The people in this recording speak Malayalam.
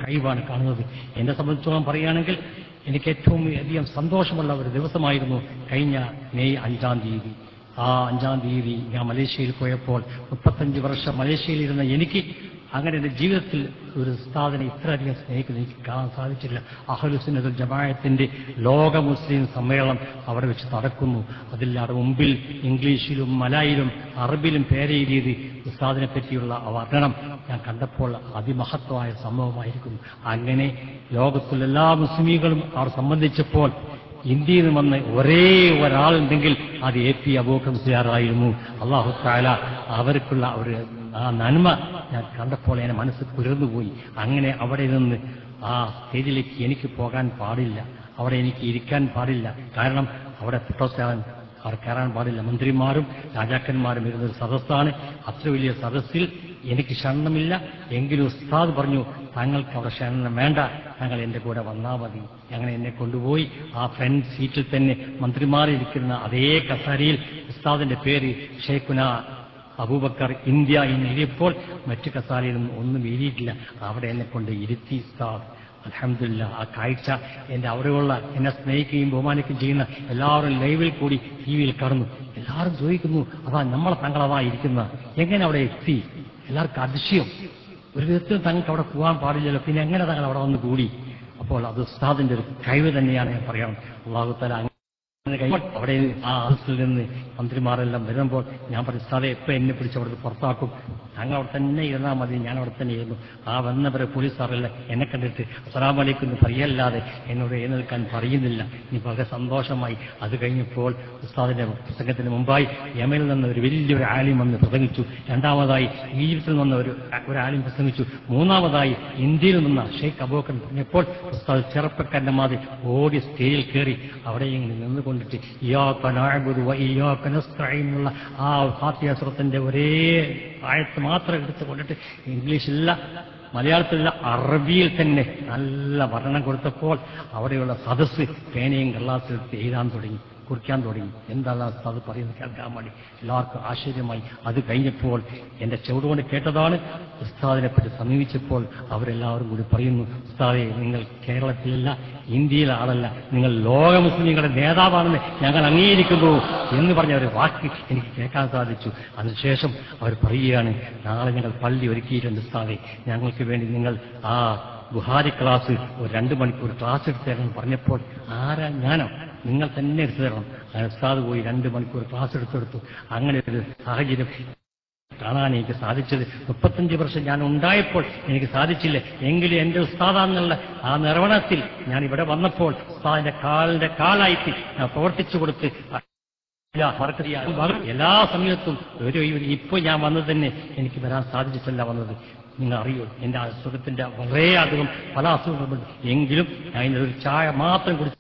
കഴിവാണ് കാണുന്നത്. എന്നെ സംബന്ധിച്ചോളം പറയുകയാണെങ്കിൽ എനിക്ക് ഏറ്റവും അധികം സന്തോഷമുള്ള ഒരു ദിവസമായിരുന്നു കഴിഞ്ഞ മെയ് 5-ാം തീയതി. ആ 5-ാം തീയതി ഞാൻ മലേഷ്യയിൽ പോയപ്പോൾ 35 വർഷം മലേഷ്യയിലിരുന്ന എനിക്ക് അങ്ങനെ എൻ്റെ ജീവിതത്തിൽ ഒരു ഉസ്താദിനെ ഇത്രയധികം സ്നേഹിക്കുന്നത് എനിക്ക് കാണാൻ സാധിച്ചില്ല. അഹ്ലുസുന്നത്തുൽ ജമാഅത്തിന്റെ ലോക മുസ്ലിം സമ്മേളനം അവിടെ വെച്ച് നടക്കുന്നു. അതില്ലാതെ മുമ്പിൽ ഇംഗ്ലീഷിലും മലയാളിയിലും അറബിയിലും പേരെഴുതിയത് ഉസ്താദിനെ പറ്റിയുള്ള വർണ്ണനം ഞാൻ കണ്ടപ്പോൾ അതിമഹത്വമായ സംഭവമായിരിക്കുന്നു. അങ്ങനെ ലോകത്തുള്ള എല്ലാ മുസ്ലിമീങ്ങളും അവർ സംബന്ധിച്ചപ്പോൾ ഇന്ത്യയിൽ നിന്ന് വന്ന് ഒരേ ഒരാളുണ്ടെങ്കിൽ അത് AP അബൂബക്കർ മുസ്ലിയാറായിരുന്നു. അല്ലാഹു തആല അവർക്കുള്ള ഒരു ആ നന്മ ഞാൻ കണ്ടപ്പോൾ എന്റെ മനസ്സ് കുളിർന്നുപോയി. അങ്ങനെ അവിടെ നിന്ന് ആ സ്റ്റേജിലേക്ക് എനിക്ക് പോകാൻ പാടില്ല, അവിടെ എനിക്ക് ഇരിക്കാൻ പാടില്ല. കാരണം അവിടെ ഫിറോസ്ഖാൻ അവർ കയറാൻ പാടില്ല. മന്ത്രിമാരും രാജാക്കന്മാരും ഇരുന്നൊരു സദസ്സാണ്. അത്ര വലിയ സദസ്സിൽ എനിക്ക് ക്ഷണമില്ല. എങ്കിലും ഉസ്താദ് പറഞ്ഞു, താങ്കൾക്ക് അവിടെ ക്ഷണം വേണ്ട, താങ്കൾ എന്റെ കൂടെ വന്നാൽ മതി. അങ്ങനെ എന്നെ കൊണ്ടുപോയി ആ ഫ്രണ്ട് സീറ്റിൽ തന്നെ മന്ത്രിമാരിരിക്കുന്ന അതേ കസേരയിൽ ഉസ്താദിന്റെ പേര് ഷെയ്ഖുന അബൂബക്കർ ഇന്ത്യ എന്ന് എഴുതിയപ്പോൾ മറ്റു കസാലയിലൊന്നും ഒന്നും എഴുതിയിട്ടില്ല. അവിടെ എന്നെ കൊണ്ട് ഇരുത്തി ഉസ്താദ്. അൽഹംദുലില്ലാ, ആ കാഴ്ച എന്റെ അവിടെയുള്ള എന്നെ സ്നേഹിക്കുകയും ബഹുമാനിക്കുകയും ചെയ്യുന്ന എല്ലാവരും ലൈവിൽ കൂടി TV-യിൽ കടന്നു. എല്ലാവരും ചോദിക്കുന്നു, അതാ നമ്മളെ തങ്ങളതാ ഇരിക്കുന്ന, എങ്ങനെ അവിടെ എത്തി? എല്ലാവർക്കും അതിശയം. ഒരു വിധത്തിൽ തങ്ങൾക്ക് അവിടെ പോകാൻ പാടില്ലല്ലോ, പിന്നെ എങ്ങനെ തങ്ങൾ അവിടെ വന്ന് കൂടി? അപ്പോൾ അത് ഉസ്താദിന്റെ ഒരു കഴിവ് തന്നെയാണ് ഞാൻ പറയണം. അല്ലാഹു തആല അവിടെ ആ ഹൗസിൽ നിന്ന് മന്ത്രിമാരെല്ലാം വരുമ്പോൾ ഞാൻ പറഞ്ഞു, ഉസ്താദെ എപ്പോ എന്നെ പിടിച്ച് അവിടുന്ന് പുറത്താക്കും? ഞങ്ങൾ അവിടെ തന്നെ ഇരുന്നാൽ മതി. ഞാൻ അവിടെ തന്നെ ഇരുന്നു. ആ വന്നവരെ പോലീസുകാരല്ല എന്നെ കണ്ടിട്ട് അസ്സലാമു അലൈക്കും എന്ന് പറയല്ലാതെ എന്നോട് എഴുന്നേൽക്കാൻ പറയുന്നില്ല. ഇനി വളരെ സന്തോഷമായി. അത് കഴിഞ്ഞപ്പോൾ ഉസ്താദിന്റെ പ്രസംഗത്തിന് മുമ്പായി യമനിൽ നിന്ന് ഒരു വലിയൊരു ആലിം വന്ന് പ്രസംഗിച്ചു. രണ്ടാമതായി ഈജിപ്തിൽ നിന്ന് ഒരു ആലിം പ്രസംഗിച്ചു. മൂന്നാമതായി ഇന്ത്യയിൽ നിന്ന് ഷെയ്ഖ് അബൂബക്കർ പറഞ്ഞപ്പോൾ ഉസ്താദ് ചെറുപ്പക്കാരന്റെ മാതിരി ഓടി സ്റ്റേജിൽ കയറി അവിടെ ഇങ്ങനെ നിന്നുകൊണ്ടിട്ട് ഇയ്യാക നഅ്ബുദു വ ഇയ്യാക നസ്തഈൻ എന്നുള്ള ആ ഫാത്തിഹ സൂറത്തിന്റെ ഒരേ ആയത്ത് മാത്രം എടുത്തുകൊണ്ടിട്ട് ഇംഗ്ലീഷില്ല, മലയാളത്തിലുള്ള അറബിയിൽ തന്നെ നല്ല വർണ്ണനം കൊടുത്തപ്പോൾ അവിടെയുള്ള സദസ്സ് പേനയും കള്ളാസെടുത്ത് എഴുതാൻ തുടങ്ങി, കുറിക്കാൻ തുടങ്ങി. എന്താണ് അത് പറയുന്നത് കേൾക്കാൻ വേണ്ടി എല്ലാവർക്കും ആശ്ചര്യമായി. അത് കഴിഞ്ഞപ്പോൾ എന്റെ ചെവിടുകൊണ്ട് കേട്ടതാണ്. ഉസ്താദിനെ പറ്റി സമീപിച്ചപ്പോൾ അവരെല്ലാവരും കൂടി പറയുന്നു, ഉസ്താദെ നിങ്ങൾ കേരളത്തിലല്ല ഇന്ത്യയിലെ ആളല്ല, നിങ്ങൾ ലോക മുസ്ലിങ്ങളുടെ നേതാവാണെന്ന് ഞങ്ങൾ അംഗീകരിക്കുന്നു എന്ന് പറഞ്ഞ ഒരു വാക്ക് എനിക്ക് കേൾക്കാൻ സാധിച്ചു. അതിനുശേഷം അവർ പറയുകയാണ്, നാളെ ഞങ്ങൾ പള്ളി ഒരുക്കിയിട്ടുണ്ട് ഉസ്താദെ, ഞങ്ങൾക്ക് വേണ്ടി നിങ്ങൾ ആ ബുഹാരി ക്ലാസ് ഒരു 2 മണിക്കൂർ ക്ലാസ് എടുത്തു തരണം പറഞ്ഞപ്പോൾ ആരാ? ഞാനോ? നിങ്ങൾ തന്നെ എടുത്തു തരണം. ഉസ്താദ് പോയി 2 മണിക്കൂർ ക്ലാസ് എടുത്തെടുത്തു. അങ്ങനെ ഒരു സാഹചര്യം കാണാൻ എനിക്ക് സാധിച്ചത് 35 വർഷം ഞാൻ ഉണ്ടായപ്പോൾ എനിക്ക് സാധിച്ചില്ല. എങ്കിലും എന്റെ ഉസ്താദാന്നുള്ള ആ നിർവ്വഹണത്തിൽ ഞാൻ ഇവിടെ വന്നപ്പോൾ ഉസ്താദിന്റെ കാലായിട്ട് ഞാൻ പ്രവർത്തിച്ചു കൊടുത്ത് എല്ലാ സമയത്തും ഇപ്പൊ ഞാൻ വന്നത് തന്നെ എനിക്ക് വരാൻ സാധിച്ചിട്ടല്ല വന്നത്. നിങ്ങൾ അറിയോ, എന്റെ അസുഖത്തിന്റെ വളരെയധികം പല അസുഖങ്ങളുണ്ട്. എങ്കിലും ഞാൻ ഒരു ചായ മാത്രം കുടിച്ചു